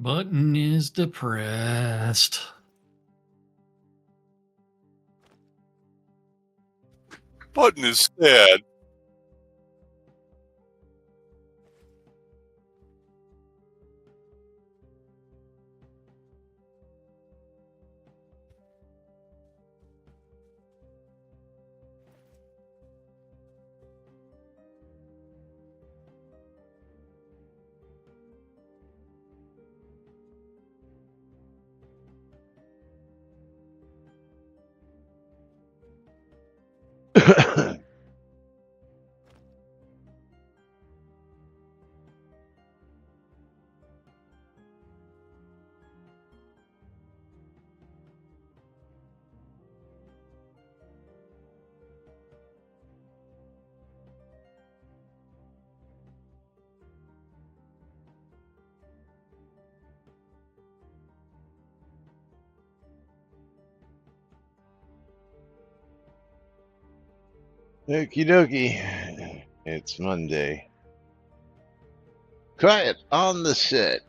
Button is depressed. Button is sad. Okie dokie. It's Monday. Quiet on the set.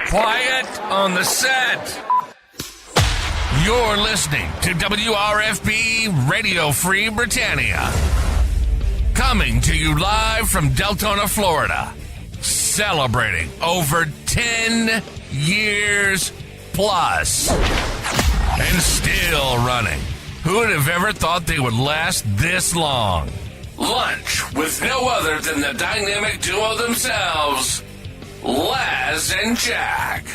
Quiet on the set. You're listening to WRFB Radio Free Britannia. Coming to you live from Deltona, Florida. Celebrating over 10 years plus. And still running. Who would have ever thought they would last this long? Lunch with no other than the dynamic duo themselves, Laz and Jack.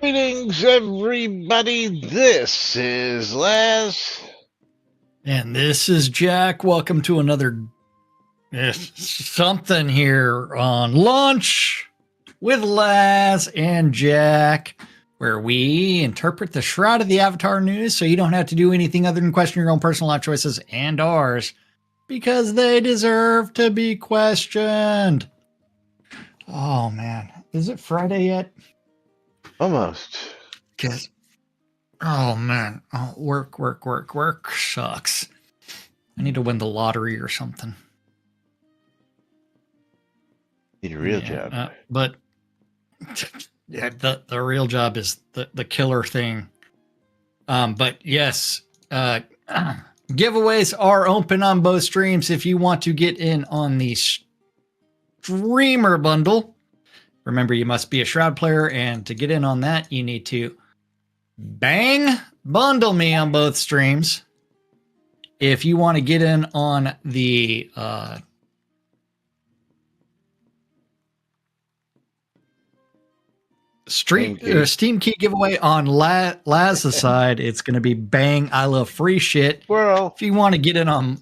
Greetings, everybody. This is Laz. And this is Jack. Welcome to another something here on Lunch with Laz and Jack, where we interpret the Shroud of the Avatar news so you don't have to do anything other than question your own personal life choices and ours, because they deserve to be questioned. Oh, man. Is it Friday yet? Almost. Oh, man. Oh, work sucks. I need to win the lottery or something. Need a real job. But yeah, the real job is the killer thing. But yes, giveaways are open on both streams if you want to get in on the streamer bundle. Remember, you must be a Shroud player, and to get in on that, you need to bundle me on both streams. If you want to get in on the Steam key giveaway on Laz's side. It's going to be Bang I Love Free Shit. Squirrel. If you want to get in on,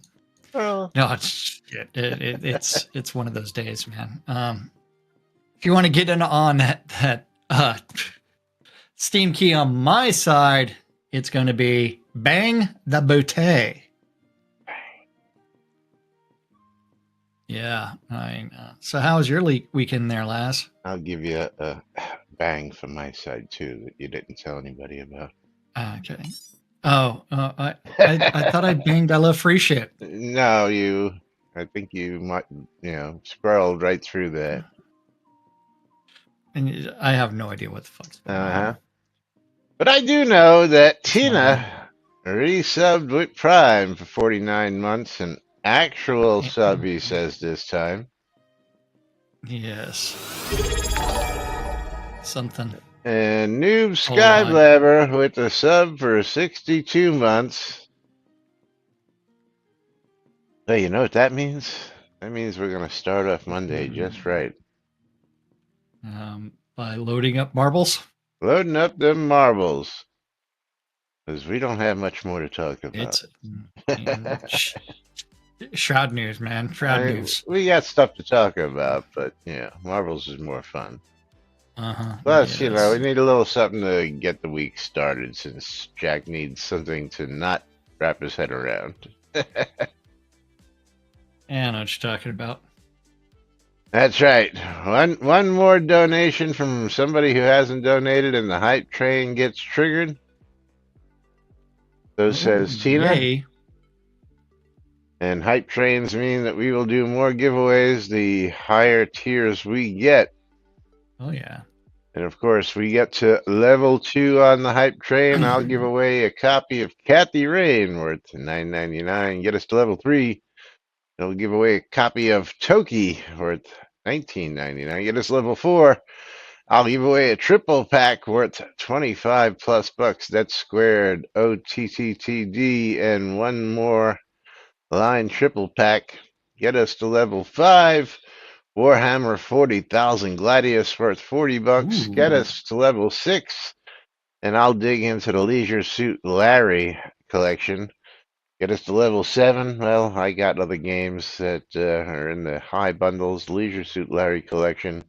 Squirrel. no, it's one of those days, man. If you want to get in on that Steam key on my side, it's going to be Bang the Boutte. Yeah, so how was your weekend there, Laz? I'll give you a bang from my side too that you didn't tell anybody about. Okay. Oh, I thought I banged I Love Free Shit. No, I think you might, scrolled right through that. And I have no idea what the fuck's going on. But I do know that Tina resubbed with Prime for 49 months, an actual sub, he says this time. Yes. Something. And Noob Skyblabber with a sub for 62 months. Hey, you know what that means? That means we're going to start off Monday just right. By loading up marbles? Loading up them marbles. Because we don't have much more to talk about. It's Shroud news, man. Shroud news. We got stuff to talk about, but marbles is more fun. Plus, we need a little something to get the week started since Jack needs something to not wrap his head around. Yeah, I know what you're talking about. That's right. One more donation from somebody who hasn't donated and the hype train gets triggered. So says Tina. Yay. And hype trains mean that we will do more giveaways the higher tiers we get. Oh, yeah. And of course, we get to level 2 on the hype train. I'll give away a copy of Kathy Rain worth $9.99. Get us to level 3. I'll give away a copy of Toki worth $19.99. Get us level 4. I'll give away a triple pack worth 25 plus bucks. That's squared OTTTD and one more line triple pack. Get us to level 5. Warhammer 40,000 Gladius worth 40 bucks. Ooh. Get us to level 6. And I'll dig into the Leisure Suit Larry collection. Get us to level 7. Well, I got other games that are in the high bundles. Leisure Suit Larry collection.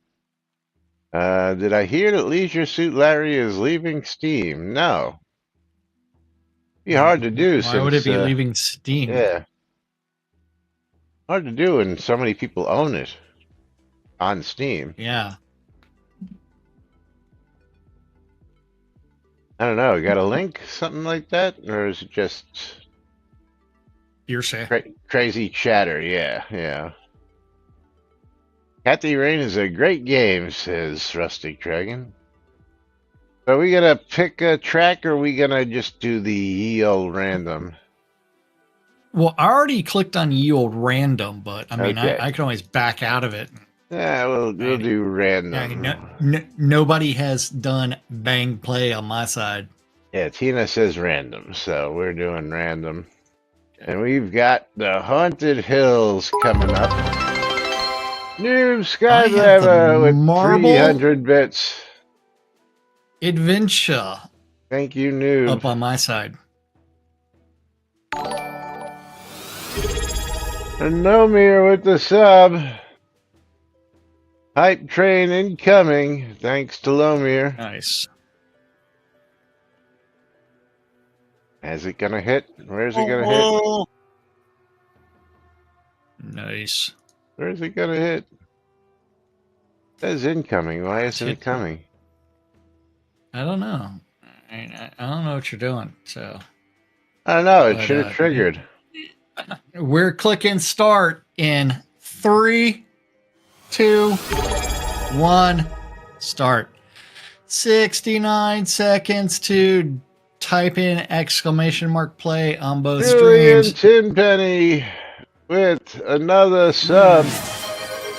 Did I hear that Leisure Suit Larry is leaving Steam? No. Be hard to do. Why would it be leaving Steam? Yeah. Hard to do when so many people own it on Steam. Yeah. I don't know. Got a link? Something like that? Or is it just Hearsay. crazy chatter? Yeah. Kathy Rain is a great game, says Rustic Dragon. So we gonna pick a track, or we gonna just do the ye old random? Well, I already clicked on ye old random, but I mean, Okay. I can always back out of it. Yeah, we'll do random. Nobody has done bang play on my side. Yeah, Tina says random, so we're doing random. And we've got the Haunted Hills coming up. Noob Skydiver with marble 300 bits. Adventure Thank you, Noob. up on my side. And Nomir with the sub. Hype train incoming. Thanks to Lomir. Nice. Is it gonna hit? Where's it gonna hit? Nice. Where's it gonna hit? It says incoming. Why isn't it coming? I don't know. I don't know what you're doing. So I don't know. It But, should have triggered. we're clicking start in 3, 2, 1. Start. 69 seconds to type in exclamation mark play on both Julian streams. Tenpenny with another sub.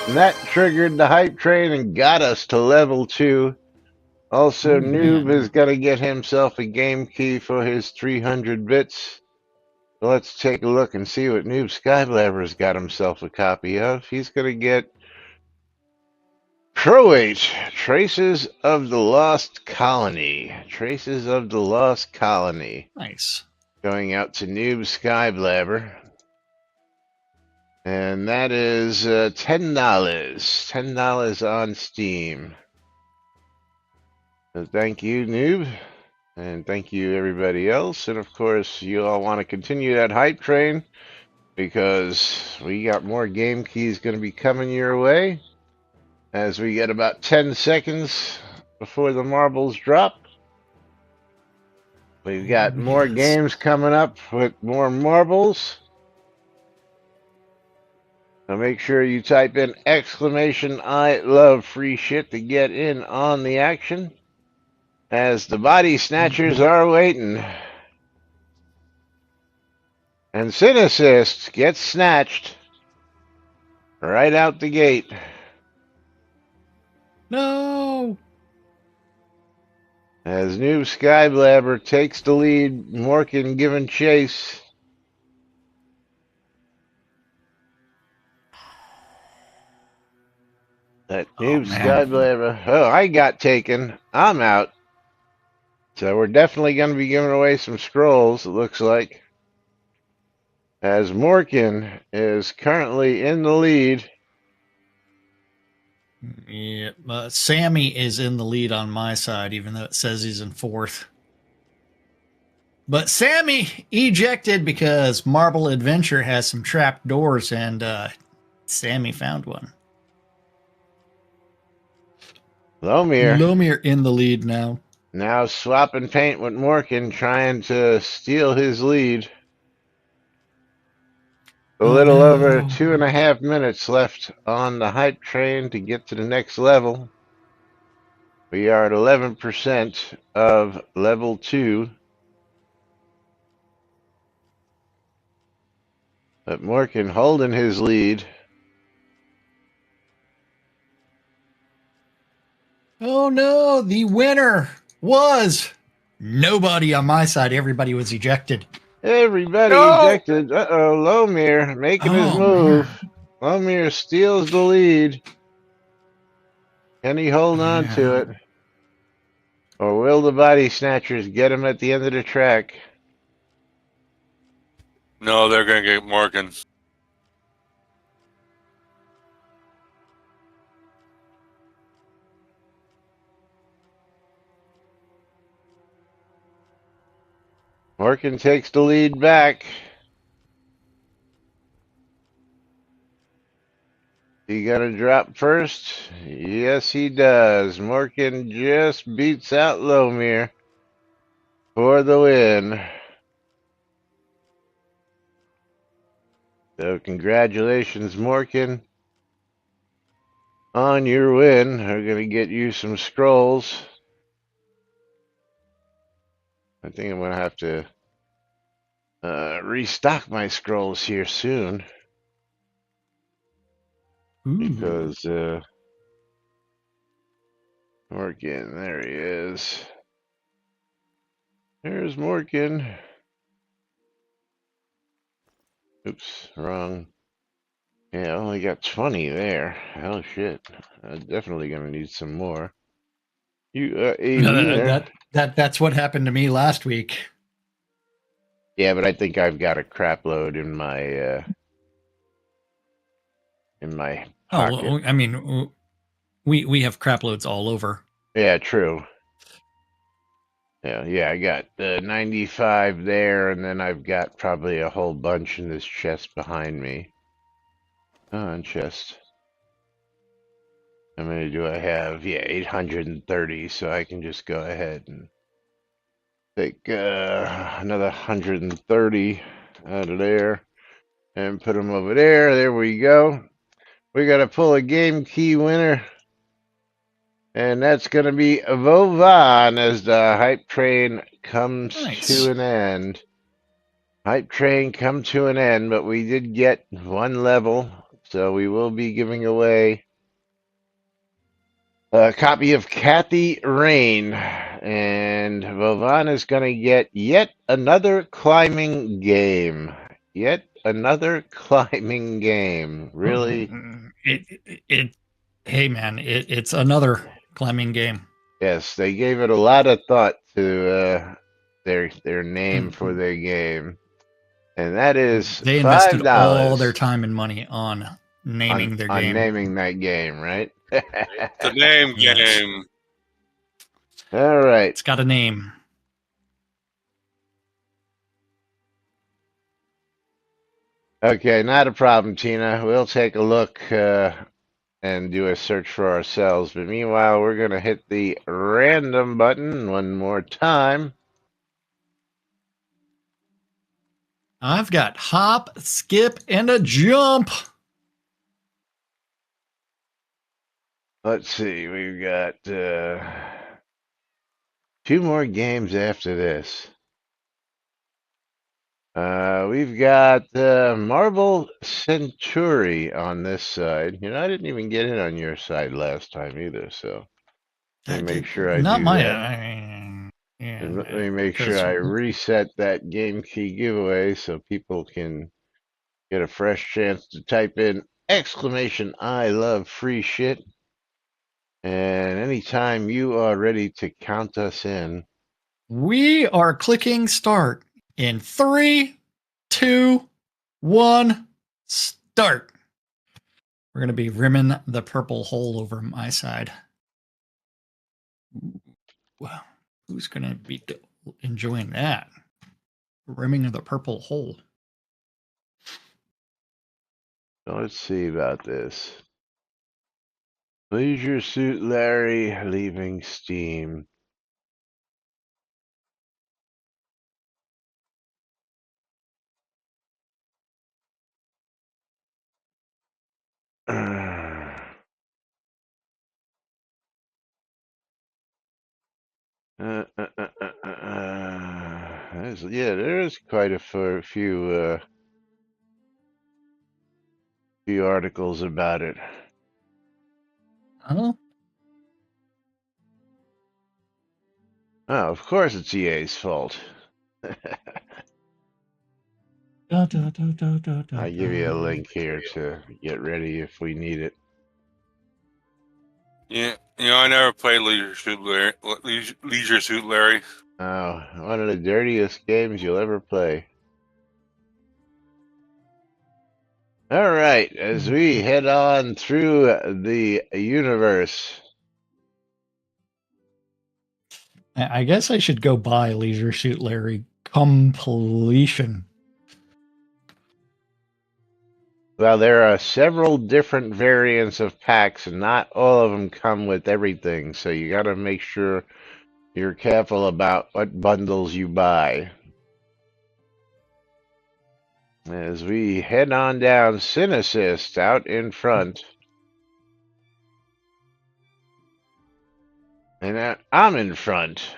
And that triggered the hype train and got us to level 2. Also, Noob is going to get himself a game key for his 300 bits. So let's take a look and see what Noob Skyblabber's got himself a copy of. He's going to get Pro 8, Traces of the Lost Colony. Traces of the Lost Colony. Nice. Going out to Noob Skyblabber. And that is $10. $10 on Steam. So thank you, Noob. And thank you, everybody else. And of course, you all want to continue that hype train because we got more game keys going to be coming your way as we get about 10 seconds before the marbles drop. We've got more games coming up with more marbles. So make sure you type in exclamation I love free shit to get in on the action as the body snatchers are waiting. And Sin Assist gets snatched right out the gate. No. As Noob Skyblabber takes the lead, Morgan giving chase. That Noob Skyblabber. Oh, I got taken. I'm out. So we're definitely going to be giving away some scrolls, it looks like. As Morgan is currently in the lead. Yeah, Sammy is in the lead on my side, even though it says he's in fourth. But Sammy ejected because Marble Adventure has some trap doors, and Sammy found one. Lomir in the lead now. Now swapping paint with Morgan, trying to steal his lead. A little over 2.5 minutes left on the hype train to get to the next level. We are at 11% of level 2. But Morgan holding his lead. Oh no, the winner was nobody on my side. Everybody was ejected. Everybody ejected. Uh-oh, Lomir making his move. Man. Lomir steals the lead. Can he hold on to it? Or will the body snatchers get him at the end of the track? No, they're going to get Morgan. Morgan takes the lead back. He gonna drop first? Yes, he does. Morgan just beats out Lomir for the win. So congratulations, Morgan, on your win. We're gonna get you some scrolls. I think I'm gonna have to restock my scrolls here soon. Because Morgan, there he is. There's Morgan. Oops, wrong. Yeah, I only got 20 there. Oh shit. I'm definitely gonna need some more. You that's what happened to me last week. Yeah, but I think I've got a crap load in my pocket. Oh, I mean, we have crap loads all over. Yeah, true. Yeah, I got 95 there, and then I've got probably a whole bunch in this chest behind me. And chest. How many do I have? Yeah, 830, so I can just go ahead and take another 130 out of there and put them over there. There we go. We got to pull a game key winner. And that's going to be Vovan as the hype train comes to an end. Hype train come to an end, but we did get one level. So we will be giving away a copy of Kathy Rain. And Vovan is going to get yet another climbing game. Yet another climbing game. Really? Hey, man, it's another climbing game. Yes, they gave it a lot of thought to their name for their game, and that is They invested all their $5 time and money on naming their on game. naming that game, right? The name Yes. game. All right. It's got a name. Okay, not a problem, Tina. We'll take a look and do a search for ourselves. But meanwhile, we're going to hit the random button one more time. I've got hop, skip, and a jump. Let's see. We've got 2 more games after this. We've got Marble Century on this side. You know, I didn't even get in on your side last time either, so let me make sure I Not do my. that. Yeah, Let me make sure 'cause- I reset that game key giveaway so people can get a fresh chance to type in exclamation I love free shit. And anytime you are ready to count us in, We are clicking start in 3, 2, 1, start. We're going to be rimming the purple hole over my side. Wow. Who's going to be enjoying that? Rimming of the purple hole. so let's see about this. Leisure Suit Larry leaving Steam. Yeah, there is quite a few articles about it. Oh, Oh, of course it's EA's fault. I'll give you a link here to get ready if we need it. Yeah, I never played Leisure Suit Larry. Leisure Suit Larry. Oh, one of the dirtiest games you'll ever play. All right, as we head on through the universe. I guess I should go buy Leisure Suit Larry completion. Well, there are several different variants of packs, and not all of them come with everything. So you got to make sure you're careful about what bundles you buy. As we head on down, Synesist out in front. And I'm in front.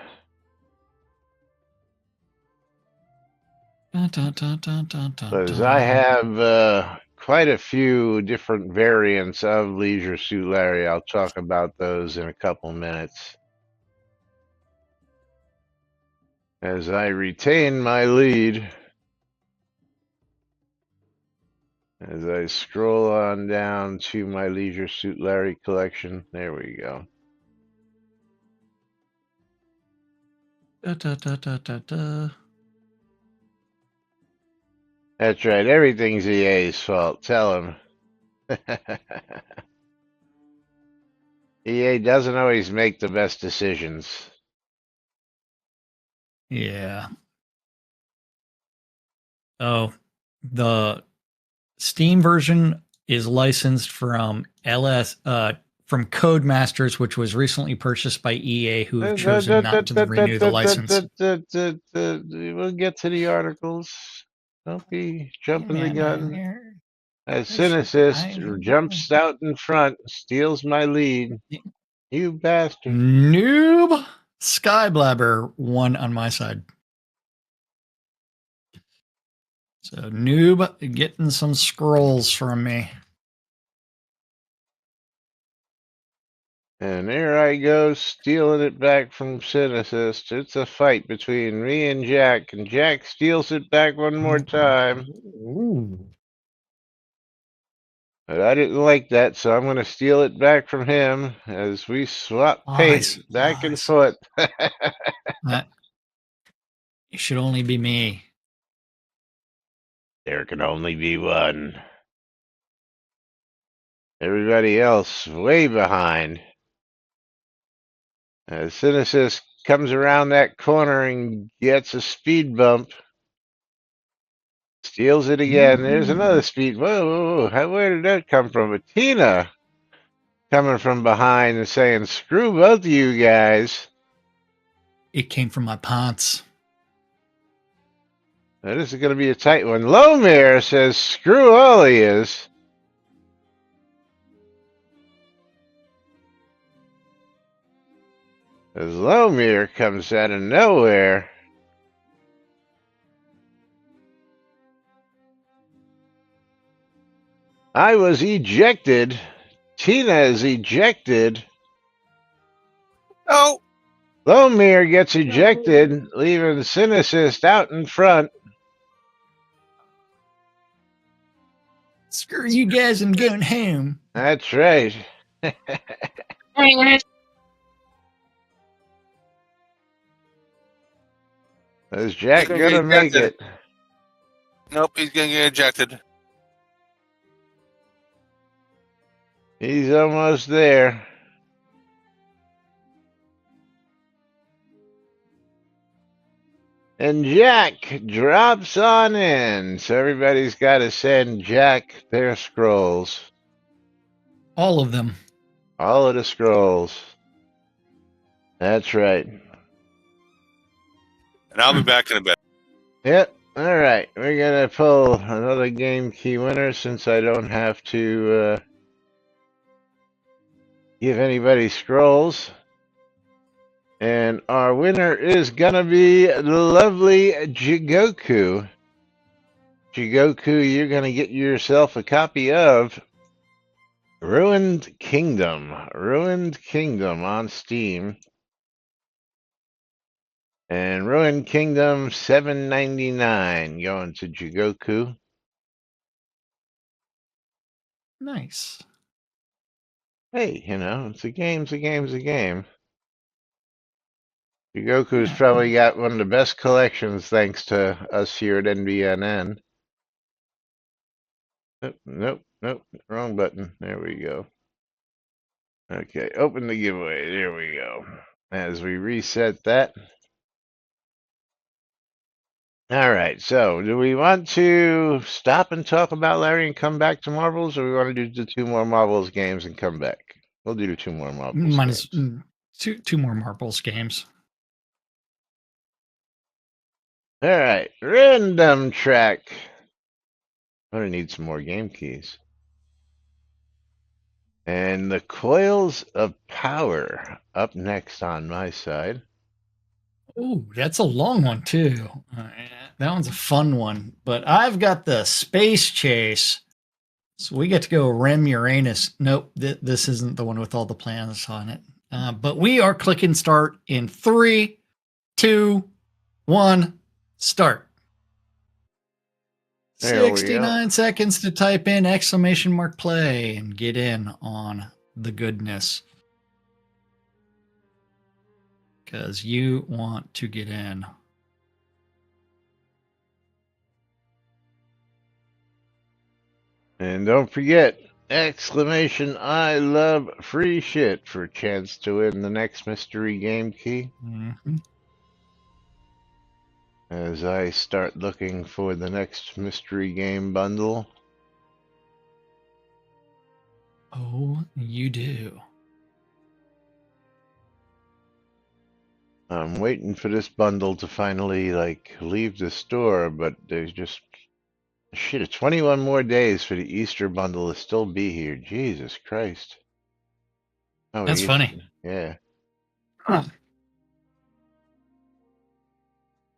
Because I have quite a few different variants of Leisure Suit Larry. I'll talk about those in a couple minutes. As I retain my lead. As I scroll on down to my Leisure Suit Larry collection. There we go. That's right. Everything's EA's fault. Tell him. EA doesn't always make the best decisions. Yeah. Oh, the Steam version is licensed from from Codemasters, which was recently purchased by EA, who have chosen not to renew the license. We'll get to the articles. Don't be jumping the gun. As Synesist jumps out in front, steals my lead. You bastard. Noob Skyblabber won on my side. So Noob getting some scrolls from me. And there I go, stealing it back from Synesist. It's a fight between me and Jack steals it back one more time. Ooh. But I didn't like that, so I'm going to steal it back from him as we swap paint Lies, back and lies. forth. It should only be me. There can only be one. Everybody else way behind. As Synesis comes around that corner and gets a speed bump. Steals it again. There's another speed. Whoa, where did that come from? A Tina coming from behind and saying, screw both of you guys. It came from my pants. Now, this is going to be a tight one. Lomir says, screw all he is. As Lomir comes out of nowhere. I was ejected. Tina is ejected. Oh, Lomir gets ejected, leaving Synesis out in front. Screw you guys, I'm going home. That's right. Is Jack He's gonna gonna get make ejected. it? nope, he's gonna get ejected. He's almost there. And Jack drops on in. So everybody's got to send Jack their scrolls. All of them. All of the scrolls. That's right. And I'll be back in a bit. Yep. All right. We're going to pull another game key winner since I don't have to give anybody scrolls. And our winner is going to be the lovely Jigoku. Jigoku, you're going to get yourself a copy of Ruined Kingdom. Ruined Kingdom on Steam. And Ruined Kingdom $7.99 going to Jigoku. Nice. Hey, you know, it's a game's a game's a game. Jigoku's Yeah. probably got one of the best collections thanks to us here at NBNN. Nope, wrong button. There we go. Okay, open the giveaway. There we go. As we reset that. All right, so do we want to stop and talk about Larry and come back to Marbles, or we want to do the 2 more Marbles games and come back? We'll do the 2 more Marbles Minus games. two more marbles games. All right, random track. I'm gonna need some more game keys. And the Coils of Power up next on my side. Oh, that's a long one too. That one's a fun one. But I've got the Space Chase. So we get to go Rem Uranus. Nope, this isn't the one with all the planets on it. But we are clicking start in 3, 2, 1, start. There we go. 69 seconds to type in ! play and get in on the goodness. Because you want to get in. And don't forget, I love free shit for a chance to win the next mystery game key. Mm-hmm. As I start looking for the next mystery game bundle. Oh, you do. I'm waiting for this bundle to finally, leave the store, but there's just... Shit, 21 more days for the Easter bundle to still be here. Jesus Christ. Oh, That's funny. Yeah. Huh.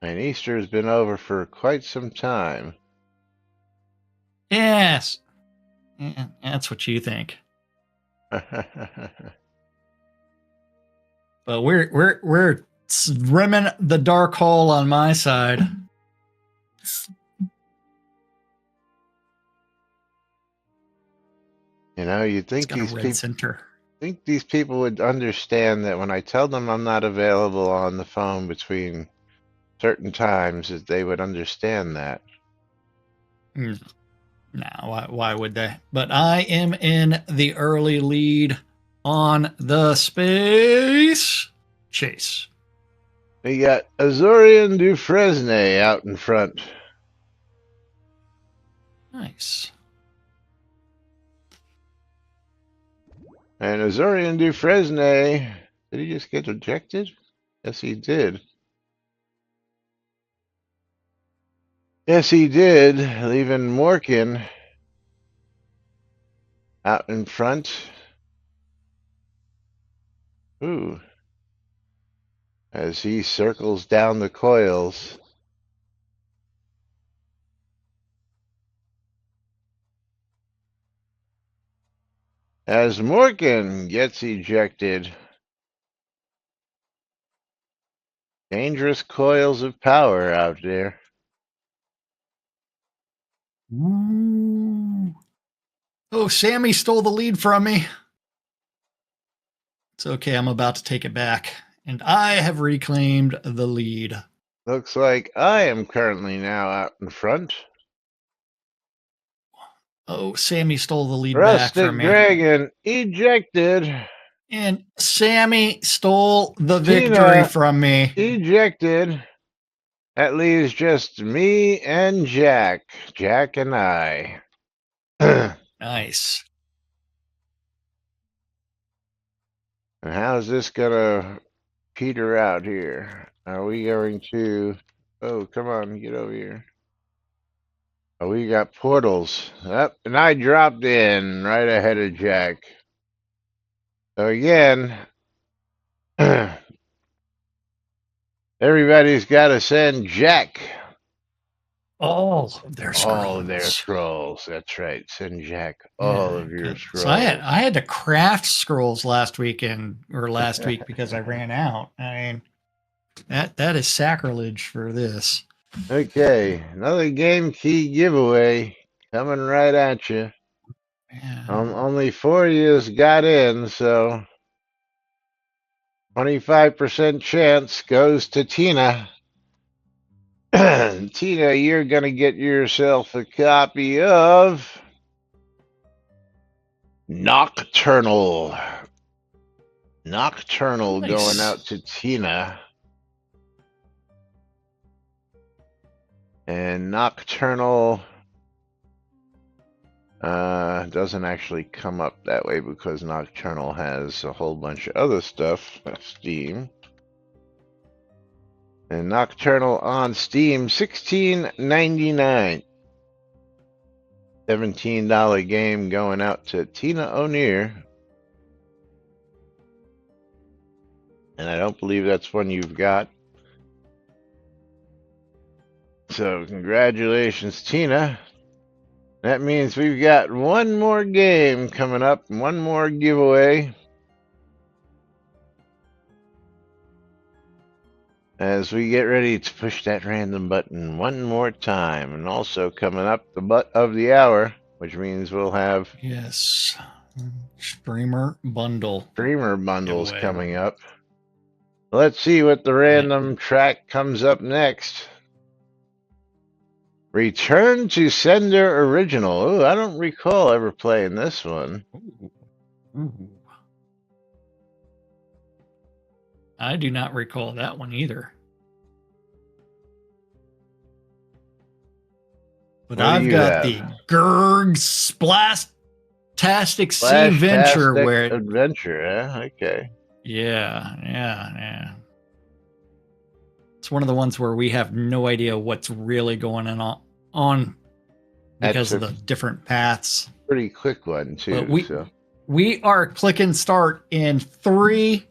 And Easter has been over for quite some time. Yes. Yeah, that's what you think. But we're rimming the dark hole on my side. You know, you'd It's think got a these red people center. would understand that when I tell them I'm not available on the phone between certain times, that they would understand that. Mm, no, why would they? But I am in the early lead on the space chase. We got Azorian Dufresne out in front. Nice. And Azorian Dufresne, did he just get ejected? Yes, he did. Yes, he did, leaving Morkin out in front. Ooh. As he circles down the coils. As Morgan gets ejected. Dangerous coils of power out there. Ooh. Oh, Sammy stole the lead from me. It's okay. I'm about to take it back. And I have reclaimed the lead. Looks like I am currently now out in front. Oh, Sammy stole the lead back Rustic from me. Dragon ejected. And Sammy stole the victory Tina from me. ejected. That leaves just me and Jack. Jack and I. Nice. And how's this gonna peter out here? Are we going to... Oh, come on, get over here. Oh, we got portals. Yep, and I dropped in right ahead of Jack. So again, everybody's got to send Jack All of their all of their scrolls. scrolls. That's right. Send Jack all of your scrolls. So I had to craft scrolls last week because I ran out. I mean, that is sacrilege for this. Okay, another game key giveaway coming right at you. Yeah. Only 4 of you got in, so 25% chance goes to Tina. Tina, you're going to get yourself a copy of Nocturnal. Nocturnal Nice. going out to Tina. And Nocturnal doesn't actually come up that way because Nocturnal has a whole bunch of other stuff. Steam. And Nocturnal on Steam, $16.99. $17 game going out to Tina O'Neill. And I don't believe that's one you've got. So congratulations, Tina. That means we've got one more game coming up, one more giveaway. As we get ready to push that random button one more time. And also coming up, the butt of the hour, which means we'll have Yes. Streamer bundle. streamer bundles Giveaway. coming up. Let's see what the random track comes up next. Return to Sender Original. Ooh, I don't recall ever playing this one. Ooh. I do not recall that one either. But What do I've you got have? the Gurg Splastastic Sea Adventure Flashtastic where Adventure, Okay. Yeah. It's one of the ones where we have no idea what's really going on because of the different paths. Pretty quick one too. But we are clicking start in 3,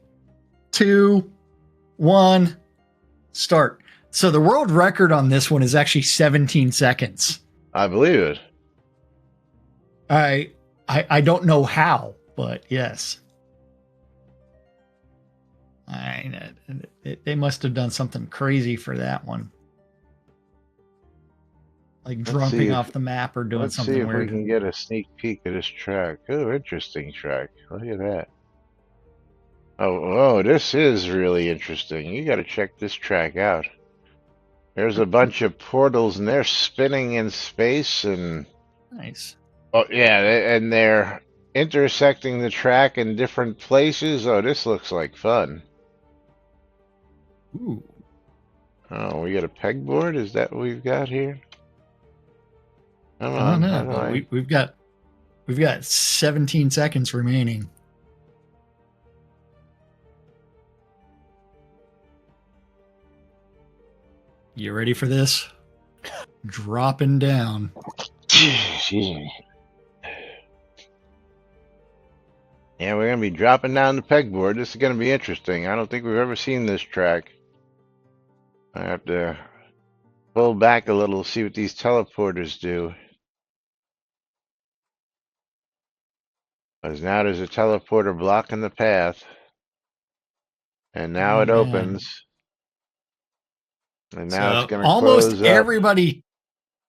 2, 1, start. So the world record on this one is actually 17 seconds. I believe it. I don't know how, but yes. They must have done something crazy for that one. like Let's jumping see if off the map or doing let's see something if we weird. can get a sneak peek of this track. Oh, interesting track. Look at that. Oh, this is really interesting. You got to check this track out. There's a bunch of portals and they're spinning in space and Nice. oh yeah, and they're intersecting the track in different places. Oh, this looks like fun. Ooh. Oh, we got a pegboard? Is that what we've got here? Come I don't on, how know, do but I? we've got 17 seconds remaining. You ready for this? Dropping down. Excuse me. Yeah, we're gonna be dropping down the pegboard. This is gonna be interesting. I don't think we've ever seen this track. I have to pull back a little to see what these teleporters do. Because now there's a teleporter blocking the path. And now Oh, it man. opens. And now it's So going to almost close up. everybody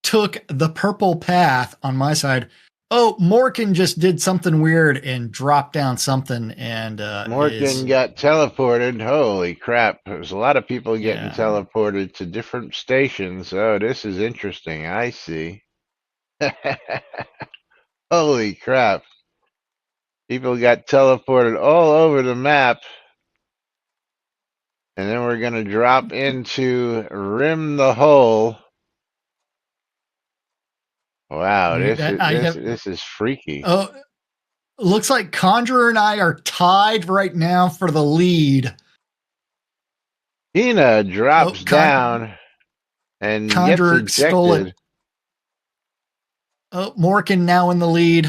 took the purple path on my side. Oh, Morgan just did something weird and dropped down something and Morgan got teleported. Holy crap. There's a lot of people getting teleported to different stations. Oh, this is interesting. I see. Holy crap. People got teleported all over the map. And then we're going to drop into Rim the Hole. Wow, this is freaky. Oh, looks like Conjurer and I are tied right now for the lead. Tina drops down and Conjurer gets stole it. ejected. Oh, Morgan now in the lead.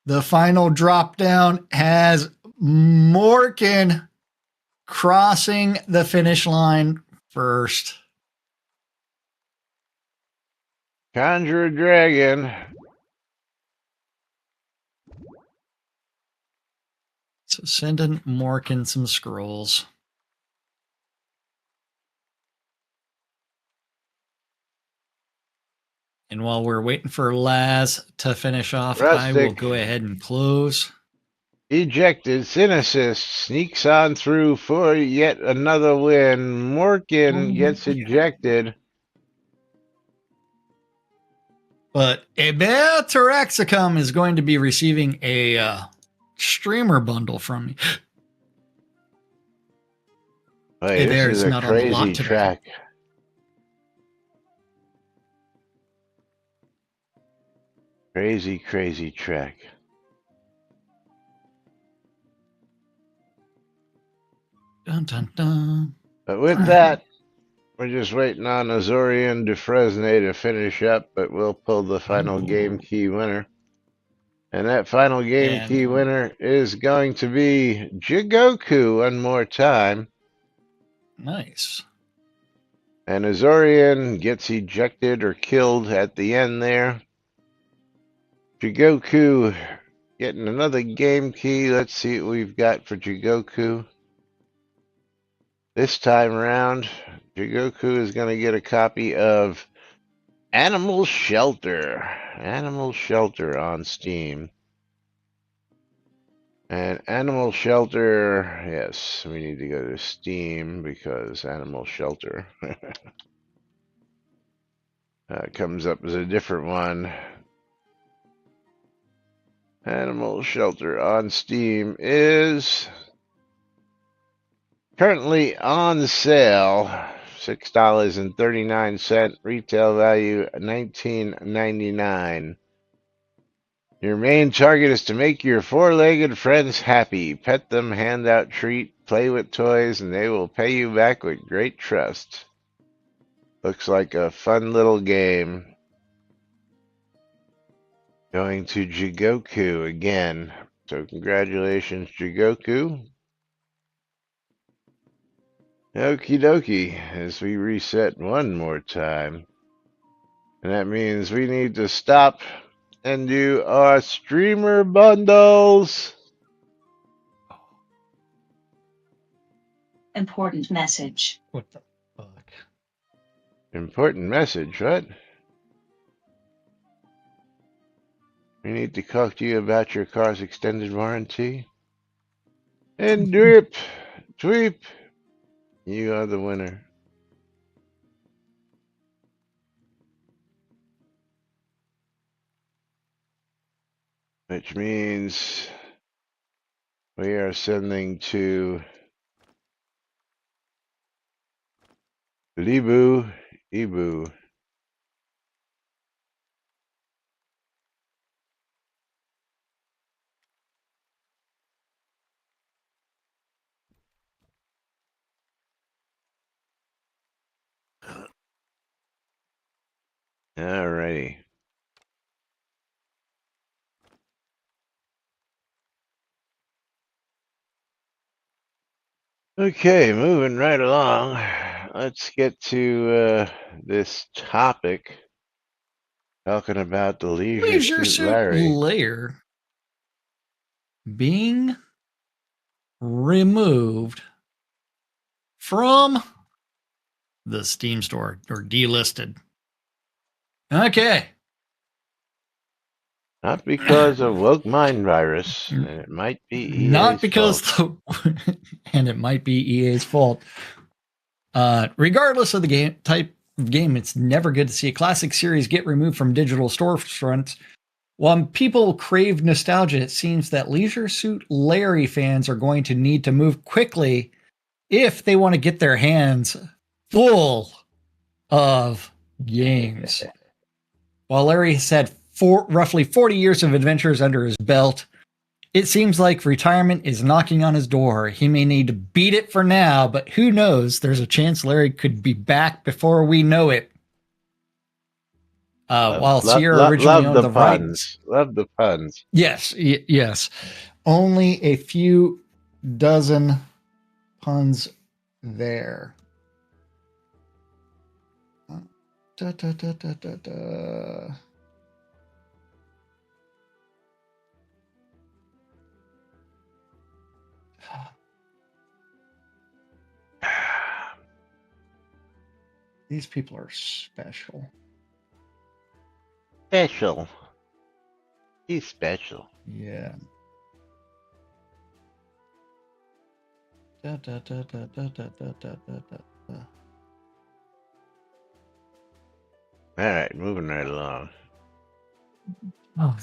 The final drop down has Morgan crossing the finish line first. Conjure Dragon. So sending Morgan some scrolls. And while we're waiting for Laz to finish off, I will go ahead and close. Ejected. Synesis sneaks on through for yet another win. Morgan gets ejected. But Eber Terexicum is going to be receiving a streamer bundle from me. Hey, this is a crazy track. Crazy track. Dun, dun, dun. But with that, we're just waiting on Azorian Dufresne to finish up, but we'll pull the final game key winner. And that final game key winner is going to be Jigoku one more time. Nice. And Azorian gets ejected or killed at the end there. Jigoku getting another game key. Let's see what we've got for Jigoku. This time around, Jigoku is going to get a copy of Animal Shelter. Animal Shelter on Steam. And Animal Shelter, yes, we need to go to Steam because Animal Shelter comes up as a different one. Animal Shelter on Steam is currently on sale. $6.39, retail value $19.99. Your main target is to make your four-legged friends happy. Pet them, hand out treat, play with toys, and they will pay you back with great trust. Looks like a fun little game. Going to Jigoku again. So congratulations, Jigoku. Okie dokie, as we reset one more time. And that means we need to stop and do our streamer bundles. Important message. What the fuck? Important message, right? We need to talk to you about your car's extended warranty. And Drip, Tweep, you are the winner. Which means we are sending to Libu Ibu. Alrighty. Okay, moving right along. Let's get to this topic. Talking about the Leisure Suit Larry. Lair being removed from the Steam store or delisted. Okay. Not because of woke mind virus, and it might be EA's Not because fault. and it might be EA's fault. Regardless of the game type of game, it's never good to see a classic series get removed from digital storefronts. While people crave nostalgia, it seems that Leisure Suit Larry fans are going to need to move quickly if they want to get their hands full of games. While Larry has had roughly 40 years of adventures under his belt, it seems like retirement is knocking on his door. He may need to beat it for now, but who knows? There's a chance Larry could be back before we know it. While Sierra originally owned the rights. Love the puns. Yes, yes. Only a few dozen puns there. Da, da, da, da, da, da. These people are special. Special. He's special. Yeah. Da, da, da, da, da, da, da, da, da. All right, moving right along. Oh,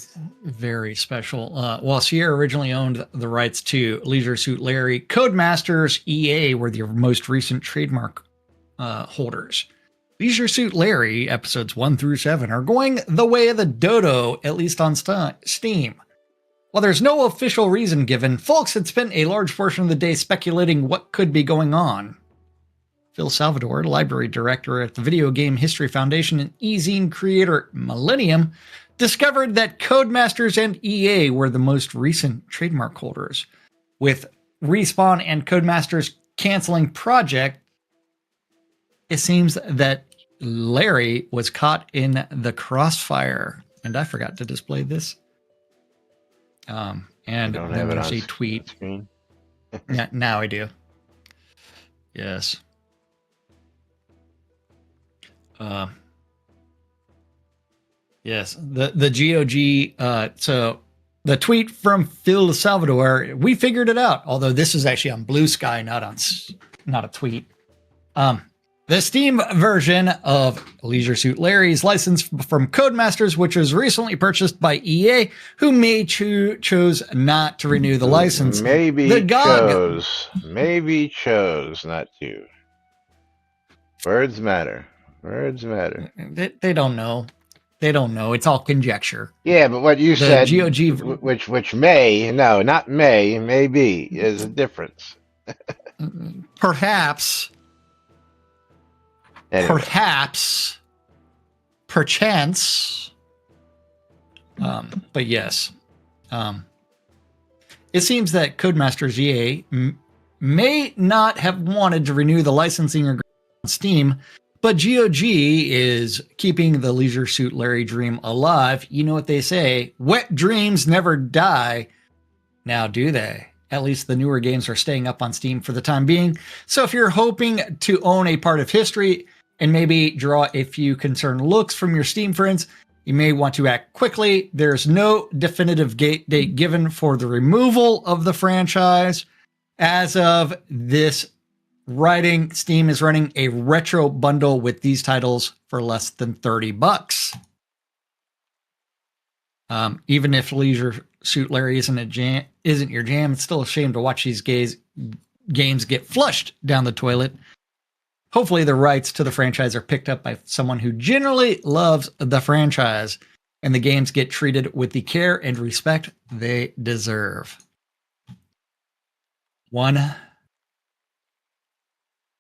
very special. While Sierra originally owned the rights to Leisure Suit Larry, Codemasters EA were the most recent trademark holders. Leisure Suit Larry episodes 1 through 7 are going the way of the dodo, at least on Steam. While there's no official reason given, folks had spent a large portion of the day speculating what could be going on. Phil Salvador, library director at the Video Game History Foundation and e-zine creator Millennium, discovered that Codemasters and EA were the most recent trademark holders. With Respawn and Codemasters canceling project, it seems that Larry was caught in the crossfire. And I forgot to display this. And then there's a tweet. Yeah, now I do. Yes. Yes, the GOG. So the tweet from Phil Salvador, we figured it out. Although this is actually on Blue Sky, not a tweet. The Steam version of Leisure Suit Larry is licensed from Codemasters, which was recently purchased by EA, who may chose not to renew the license. Maybe chose not to. Words matter. Words matter. They don't know. They don't know. It's all conjecture. Yeah, but what you said, GOG, which may, no, not may be, is a difference. Perhaps. Anyway. Perchance. But yes. It seems that Codemasters EA may not have wanted to renew the licensing agreement on Steam, but GOG is keeping the Leisure Suit Larry dream alive. You know what they say, wet dreams never die. Now, do they? At least the newer games are staying up on Steam for the time being. So if you're hoping to own a part of history, and maybe draw a few concerned looks from your Steam friends. You may want to act quickly. There's no definitive date given for the removal of the franchise. As of this writing, Steam is running a retro bundle with these titles for less than $30. Even if Leisure Suit Larry isn't your jam, it's still a shame to watch these games get flushed down the toilet. Hopefully the rights to the franchise are picked up by someone who generally loves the franchise, and the games get treated with the care and respect they deserve.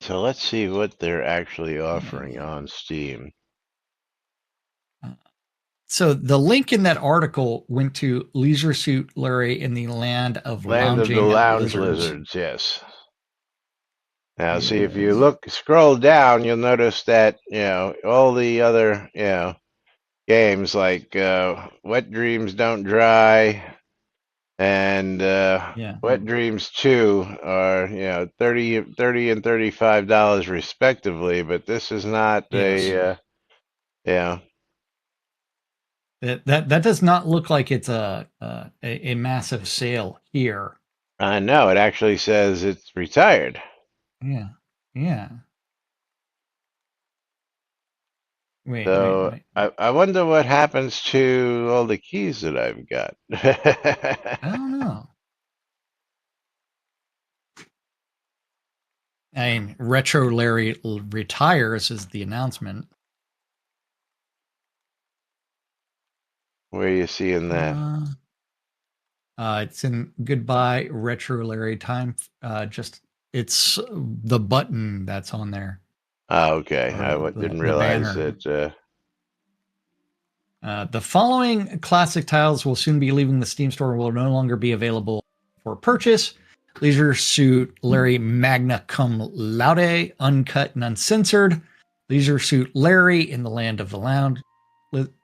So let's see what they're actually offering on Steam. So the link in that article went to Leisure Suit Larry in the Land of Lounge Lizards. Lizards, yes. Now, see, if you scroll down, you'll notice that, all the other, games like Wet Dreams Don't Dry and Wet Dreams 2 are, $30 and $35 respectively, but this is not That does not look like it's a massive sale here. I know, it actually says it's retired. Yeah. Wait. I wonder what happens to all the keys that I've got. I don't know. I mean, Retro Larry retires is the announcement. Where are you seeing that? It's in Goodbye Retro Larry time. It's the button that's on there. Oh, okay. I didn't realize that. The following classic titles will soon be leaving the Steam store and will no longer be available for purchase. Leisure Suit Larry Magna Cum Laude, uncut and uncensored. Leisure Suit Larry in the Land of the Lounge.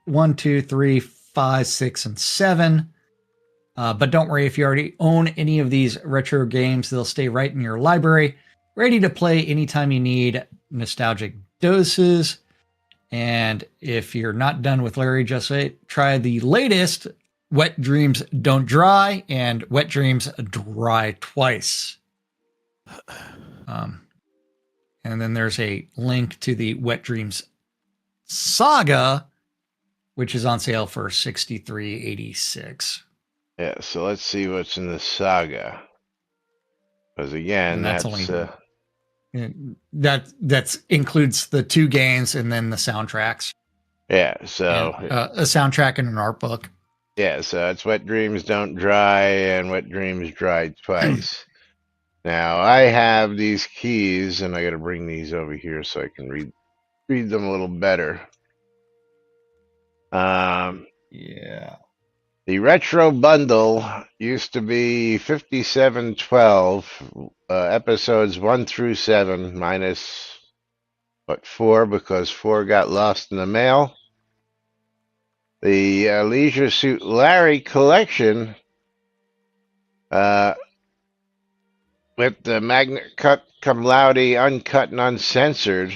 1, 2, 3, 5, 6, and 7. But don't worry, if you already own any of these retro games, they'll stay right in your library, ready to play anytime you need nostalgic doses. And if you're not done with Larry, just try the latest Wet Dreams Don't Dry and Wet Dreams Dry Twice. And then there's a link to the Wet Dreams Saga, which is on sale for $63.86. Yeah, so let's see what's in the Saga. Because again, that's that includes the 2 games and then the soundtracks. Yeah, so a soundtrack and an art book. Yeah, so it's Wet Dreams Don't Dry and Wet Dreams Dry Twice. Now I have these keys, and I got to bring these over here so I can read them a little better. The retro bundle used to be 57.12 episodes 1 through 7 minus 4 because 4 got lost in the mail. The Leisure Suit Larry collection with the Magna Cum Laude uncut and uncensored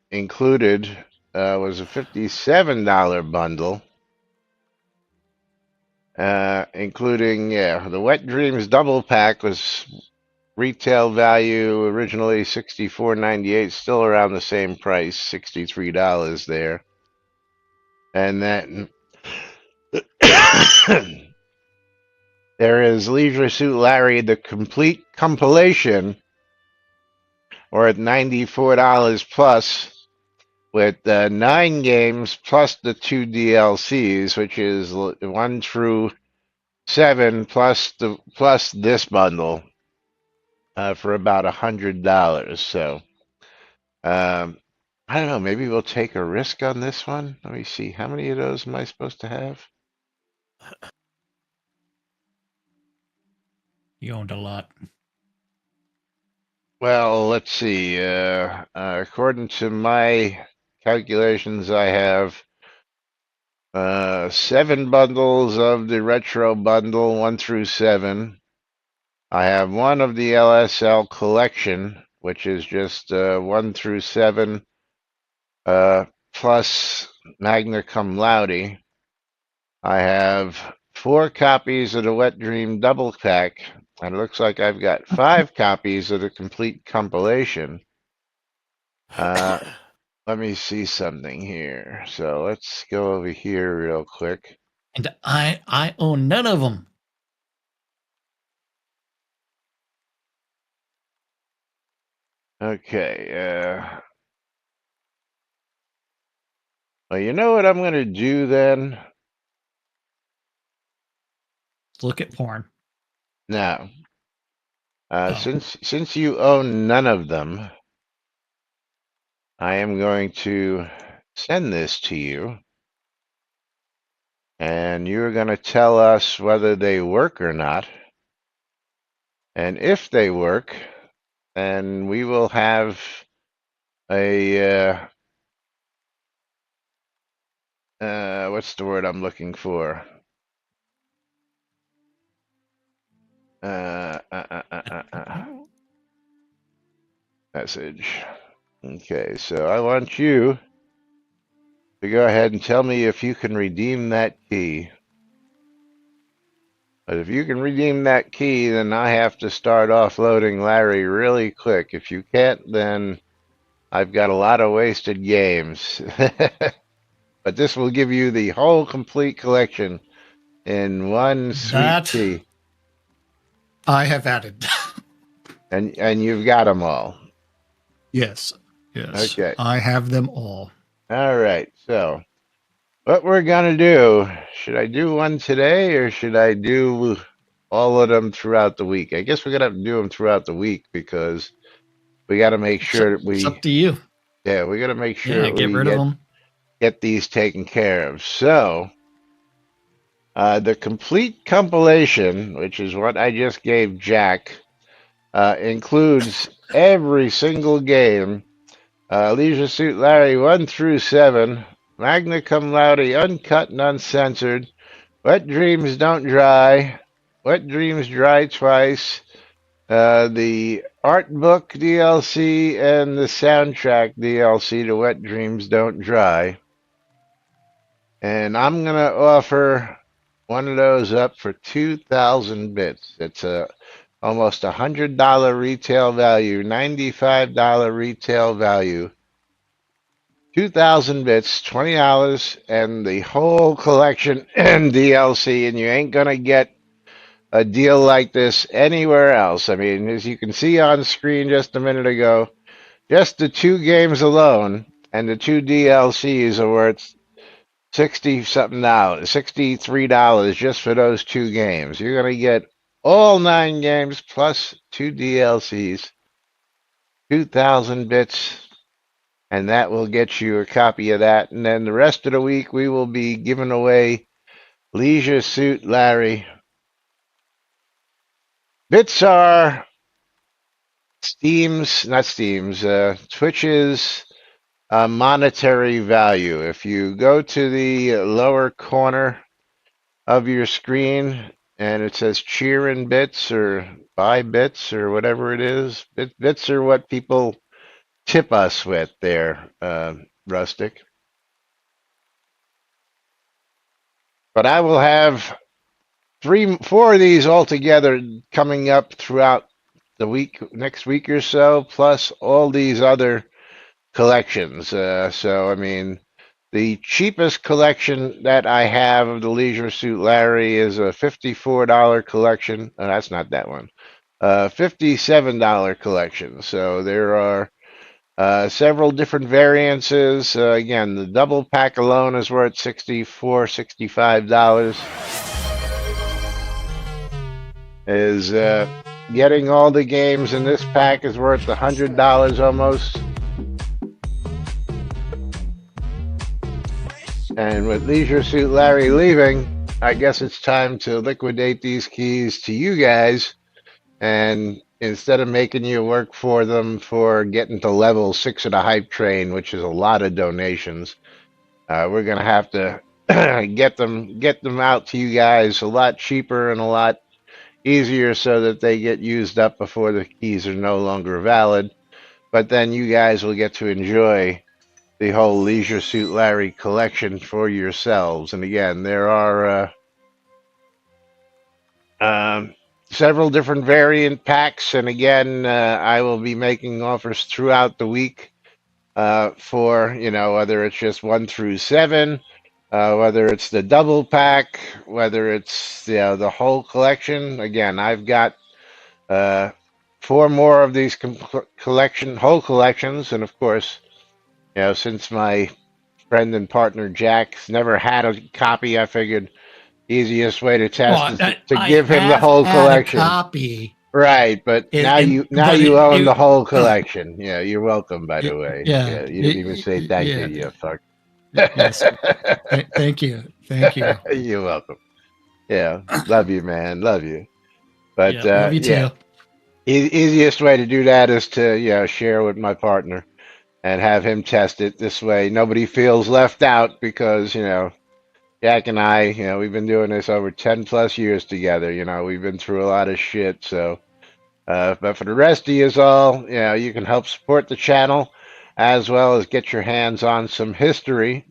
included was a $57 bundle, including the Wet Dreams double pack was retail value originally $64.98, still around the same price, $63 there. And then there is Leisure Suit Larry, the complete compilation, or at $94 plus, with 9 games plus the 2 DLCs, which is 1 through 7 plus this bundle, for about $100. So I don't know, maybe we'll take a risk on this one. Let me see, how many of those am I supposed to have? You owned a lot. Well, let's see. According to my calculations, I have 7 bundles of the retro bundle, 1 through 7. I have 1 of the LSL collection, which is just 1 through 7 plus Magna Cum Laude. I have 4 copies of the Wet Dream double pack, and it looks like I've got 5 copies of the complete compilation. Let me see something here. So let's go over here real quick. And I own none of them. Okay. Well, you know what I'm going to do then? Look at porn. Now, Oh. since you own none of them, I am going to send this to you, and you're going to tell us whether they work or not. And if they work, then we will have a what's the word I'm looking for? Message. Okay, so I want you to go ahead and tell me if you can redeem that key. But if you can redeem that key, then I have to start offloading Larry really quick. If you can't, then I've got a lot of wasted games. But this will give you the whole complete collection in one sweet That key. I have added. And you've got them all. Yes. Yes. Okay. I have them all. All right. So what we're going to do, should I do one today or should I do all of them throughout the week? I guess we're going to have to do them throughout the week because we got to make sure that It's we, up to you. yeah, we got to make sure Yeah, that get we rid of them. get these taken care of. So the complete compilation, which is what I just gave Jack, includes every single game. Leisure Suit Larry 1 through 7, Magna Cum Laude uncut and uncensored, Wet Dreams Don't Dry, Wet Dreams Dry Twice, the art book DLC, and the soundtrack DLC to Wet Dreams Don't Dry. And I'm going to offer one of those up for 2,000 bits. It's almost $100 retail value, $95 retail value. 2,000 bits, $20, and the whole collection and DLC, and you ain't gonna get a deal like this anywhere else. I mean, as you can see on screen just a minute ago, just the 2 games alone and the 2 DLCs are worth $60-something, $63 just for those 2 games. You're gonna get all 9 games plus 2 DLCs, 2,000 bits. And that will get you a copy of that. And then the rest of the week, we will be giving away Leisure Suit Larry. Bits are Twitch's monetary value. If you go to the lower corner of your screen and it says cheering bits or buy bits or whatever it is, bits are what people tip us with there, Rustic. But I will have 4 of these altogether coming up throughout the next week or so, plus all these other collections. So, I mean, the cheapest collection that I have of the Leisure Suit Larry is a $54 collection. Oh, that's not that one. $57 collection. So there are several different variances. Again, the double pack alone is worth $64, $65. Is getting all the games in this pack is worth $100 almost. And with Leisure Suit Larry leaving, I guess it's time to liquidate these keys to you guys. And instead of making you work for them for getting to level 6 of the hype train, which is a lot of donations, we're gonna have to get them out to you guys a lot cheaper and a lot easier so that they get used up before the keys are no longer valid. but then you guys will get to enjoy the whole Leisure Suit Larry collection for yourselves. And again, there are several different variant packs. And again, I will be making offers throughout the week for, whether it's just 1 through 7, whether it's the double pack, whether it's the whole collection. Again, I've got 4 more of these whole collections. And of course, since my friend and partner Jack's never had a copy, I figured easiest way to test is to give him the whole collection. A copy. Right, but now you own the whole collection. Yeah, you're welcome. By the way, yeah, you didn't even say thank you, you fuck. Yes. Thank you. You're welcome. Yeah, love you, man, love you. But love you too. Easiest way to do that is to share with my partner and have him test it. This way, nobody feels left out because Jack and I, we've been doing this over 10 plus years together. We've been through a lot of shit. So, but for the rest of you all, you can help support the channel as well as get your hands on some history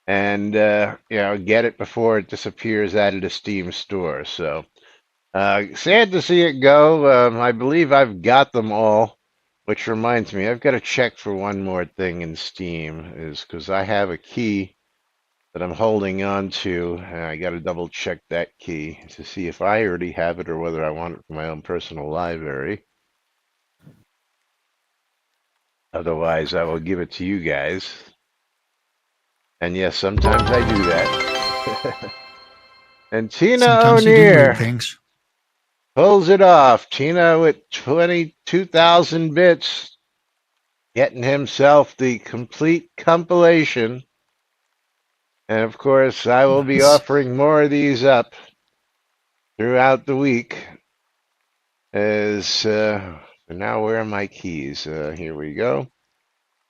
and, get it before it disappears out of the Steam store. So, sad to see it go. I believe I've got them all, which reminds me, I've got to check for one more thing in Steam is because I have a key that I'm holding on to, and I got to double check that key to see if I already have it or whether I want it for my own personal library. Otherwise, I will give it to you guys. And yes, sometimes I do that. And Tina O'Neill pulls it off. Tina with 22,000 bits, getting himself the complete compilation. And of course, I will be offering more of these up throughout the week. Now where are my keys? Here we go.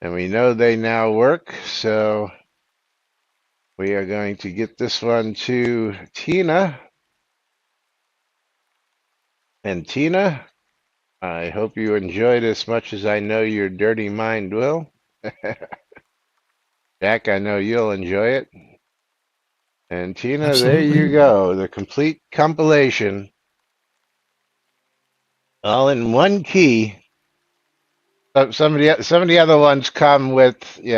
And we know they now work. So we are going to get this one to Tina. And Tina, I hope you enjoyed as much as I know your dirty mind will. Jack, I know you'll enjoy it. And Tina, Absolutely. There you go. The complete compilation. All in one key. Some of the other ones come with, you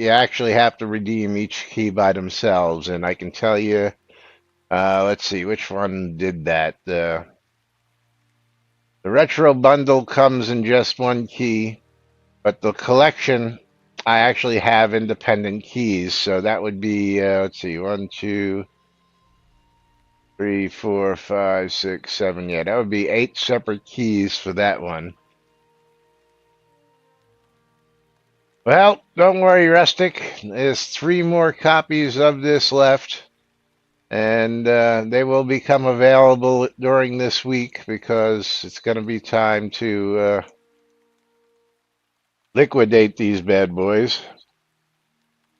actually have to redeem each key by themselves. And I can tell you, let's see, which one did that? The retro bundle comes in just one key, but the collection, I actually have independent keys. So that would be, let's see, 1, 2, 3, 4, 5, 6, 7. Yeah, that would be 8 separate keys for that one. Well, don't worry, Rustic. There's 3 more copies of this left. And they will become available during this week because it's going to be time to liquidate these bad boys.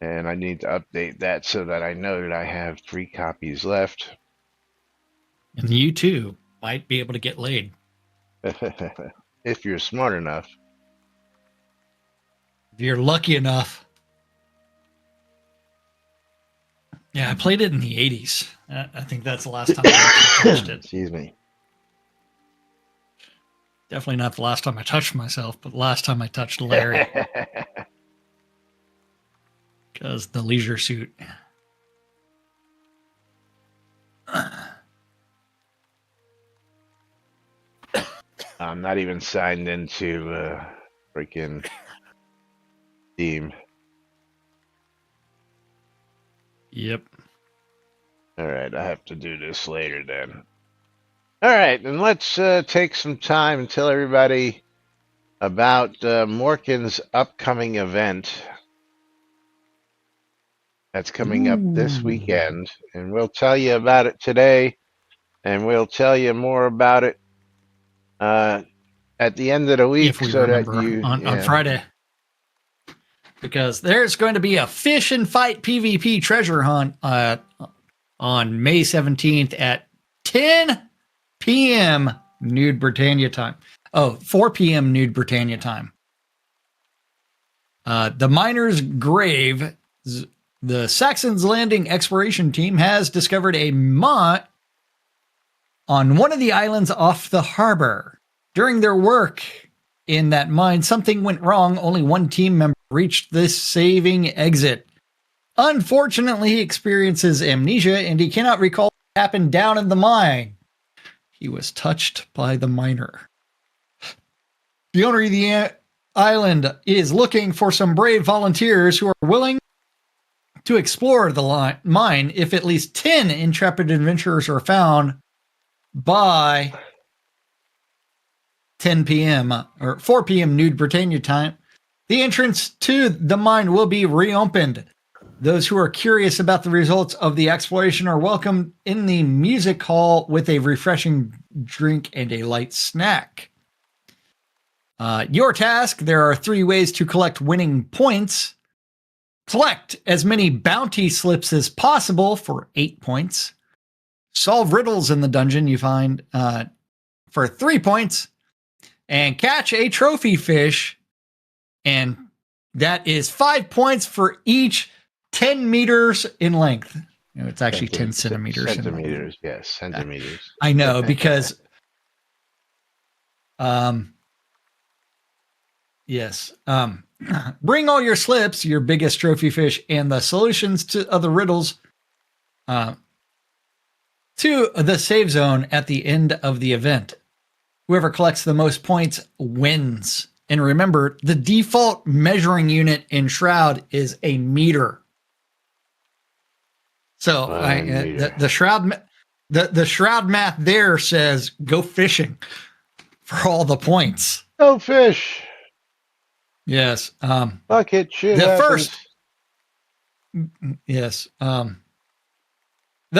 And I need to update that so that I know that I have 3 copies left. And you too might be able to get laid. If you're smart enough. If you're lucky enough. Yeah, I played it in the 80s. I think that's the last time I touched it. Excuse me. Definitely not the last time I touched myself, but the last time I touched Larry. Because the leisure suit. I'm not even signed into freaking Steam. Yep. All right, I have to do this later then. All right, and let's take some time and tell everybody about Morkin's upcoming event that's coming up this weekend. And we'll tell you about it today, and we'll tell you more about it at the end of the week. If we remember, on Friday. Because there's going to be a fish and fight PvP treasure hunt on May 17th at 10 p.m. Nude Britannia time. 4 p.m. New Britannia time. The Miner's Grave, the Saxon's Landing exploration team has discovered a mine on one of the islands off the harbor. During their work in that mine, something went wrong. Only one team member reached this saving exit. Unfortunately, he experiences amnesia and he cannot recall what happened down in the mine. He was touched by the miner. The owner of the island is looking for some brave volunteers who are willing to explore the mine. If at least 10 intrepid adventurers are found by 10 p.m. or 4 p.m. New Britannia time, the entrance to the mine will be reopened. Those who are curious about the results of the exploration are welcomed in the music hall with a refreshing drink and a light snack. Your task, there are 3 ways to collect winning points. Collect as many bounty slips as possible for 8 points. Solve riddles in the dungeon you find for 3 points. And catch a trophy fish. And that is 5 points for each 10 meters in length. It's actually 10 centimeters. Centimeters, yes, centimeters. I know, because yes. Bring all your slips, your biggest trophy fish, and the solutions to other riddles to the save zone at the end of the event. Whoever collects the most points wins. And remember, the default measuring unit in Shroud is a meter. So the Shroud math there says go fishing for all the points. Go fish. Yes. Bucket shit. The happens. first. Yes. The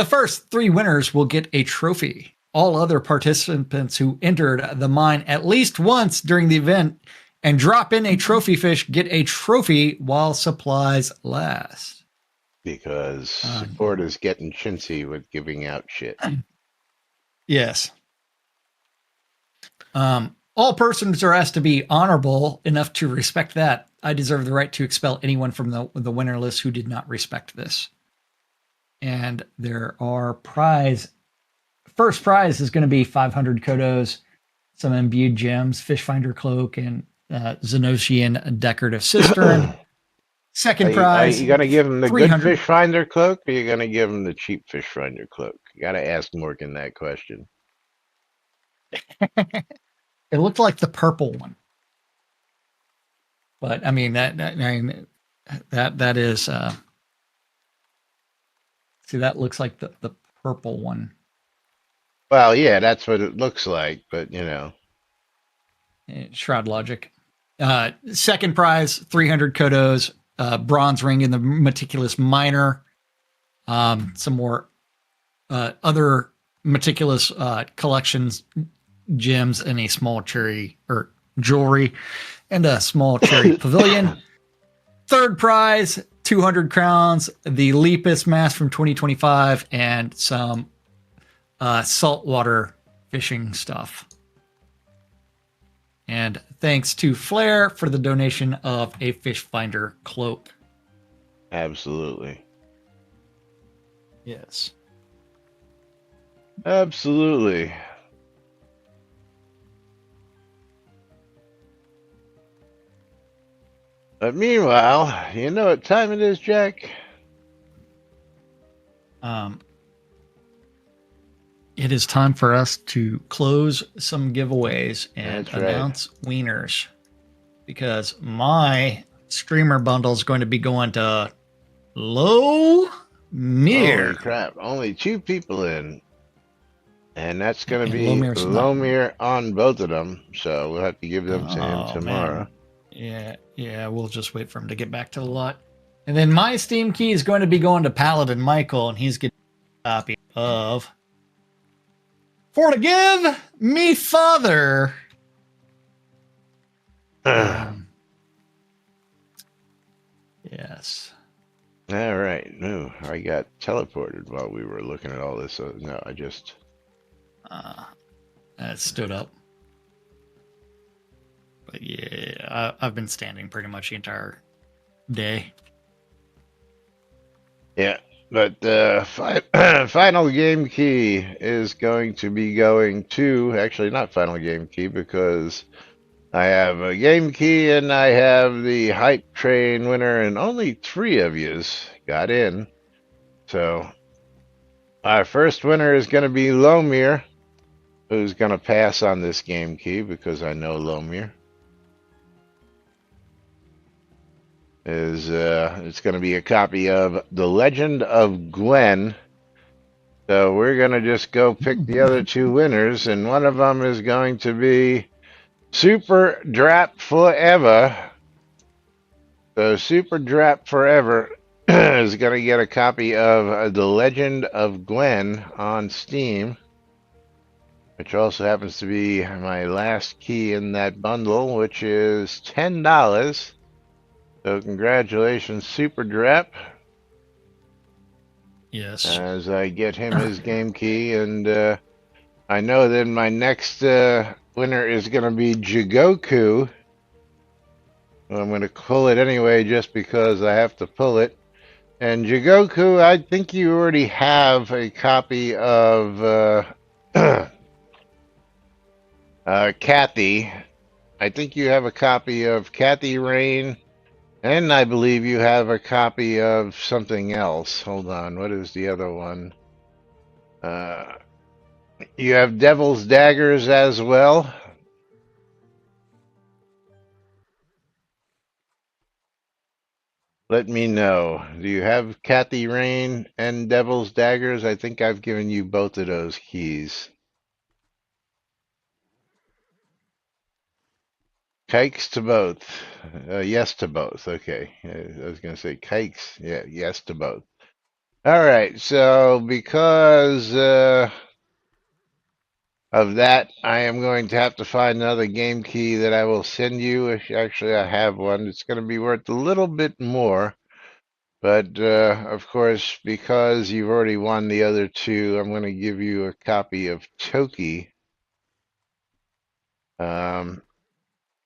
first 3 winners will get a trophy. All other participants who entered the mine at least once during the event and drop in a trophy fish get a trophy while supplies last. Because support is getting chintzy with giving out shit. Yes. All persons are asked to be honorable enough to respect that. I deserve the right to expel anyone from the winner list who did not respect this. And there are first prize is going to be 500 Kodos, some imbued gems, fish finder cloak, and Xenosian decorative cistern. Second prize. You gonna give him the good 300 fish finder cloak, or you gonna give him the cheap fish finder cloak? You gotta ask Morgan that question. It looked like the purple one, but I mean that is see, that looks like the purple one. Well, yeah, that's what it looks like, but Shroud logic. Second prize, 300 Kodos, bronze ring in the meticulous miner, some more other meticulous collections, gems, and a small cherry or jewelry, and a small cherry pavilion. Third prize, 200 crowns, the Lepus mask from 2025, and some saltwater fishing stuff. And thanks to Flair for the donation of a fish finder cloak. Absolutely. Yes. Absolutely. But meanwhile, you know what time it is, Jack? It is time for us to close some giveaways and That's right. announce wieners, because my streamer bundle is going to be going to Low Mir. Holy crap. Only 2 people in. And that's going to be Lomir's not- Lomir on both of them. So we'll have to give them to him Oh, tomorrow. man. Yeah, we'll just wait for him to get back to the lot. And then my Steam key is going to be going to Paladin Michael, and he's getting a copy of For to Give Me Father. Yes. All right. No, I got teleported while we were looking at all this. No, I just... That stood up. I've been standing pretty much the entire day. Yeah, but the final game key is going to be going to, actually not final game key, because I have a game key and I have the hype train winner, and only 3 of yous got in. So our first winner is going to be Lomir, who's going to pass on this game key because I know Lomir is it's going to be a copy of The Legend of Gwen. So we're going to just go pick the other 2 winners, and one of them is going to be Super Drap Forever. So Super Drap Forever is going to get a copy of The Legend of Gwen on Steam, which also happens to be my last key in that bundle, which is $10. So congratulations, Super Drap. Yes. As I get him his game key, and I know that my next winner is going to be Jigoku. I'm going to pull it anyway just because I have to pull it. And Jigoku, I think you already have a copy of Kathy. I think you have a copy of Kathy Rain, and I believe you have a copy of something else. Hold on, what is the other one? You have Devil's Daggers as well. Let me know. Do you have Kathy Rain and Devil's Daggers? I think I've given you both of those keys. Kikes to both. Yes to both. Okay. I was going to say kikes. Yeah, yes to both. All right. So because of that, I am going to have to find another game key that I will send you. Actually, I have one. It's going to be worth a little bit more. But of course, because you've already won the other 2, I'm going to give you a copy of Toki.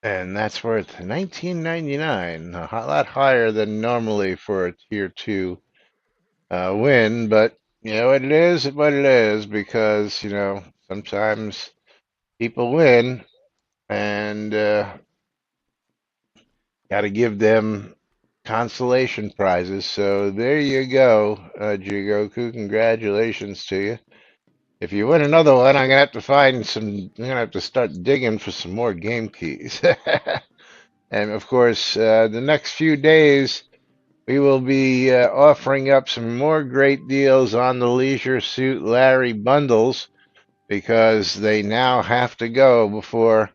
And that's worth $19.99, a lot higher than normally for a tier 2 win. But you know, it is what it is, because you know sometimes people win, and got to give them consolation prizes. So there you go, Jigoku. Congratulations to you. If you win another one, I'm gonna have to find some. I'm gonna have to start digging for some more game keys. And of course, the next few days we will be offering up some more great deals on the Leisure Suit Larry bundles, because they now have to go before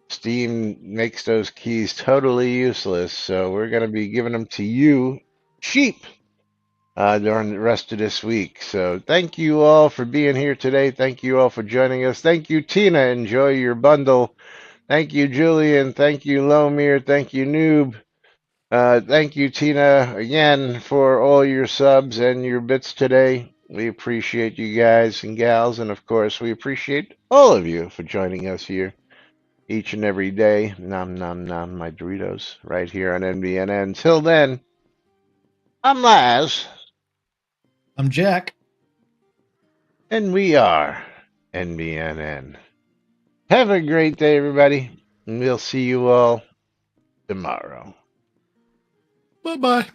Steam makes those keys totally useless. So we're going to be giving them to you cheap during the rest of this week. So thank you all for being here today. Thank you all for joining us. Thank you, Tina. Enjoy your bundle. Thank you, Julian. Thank you, Lomir. Thank you, Noob. Thank you, Tina, again for all your subs and your bits today. We appreciate you guys and gals. And of course, we appreciate all of you for joining us here each and every day. Nom, nom, nom, my Doritos, right here on NBNN. Until then, I'm Laz. I'm Jack. And we are NBNN. Have a great day, everybody. And we'll see you all tomorrow. Bye-bye.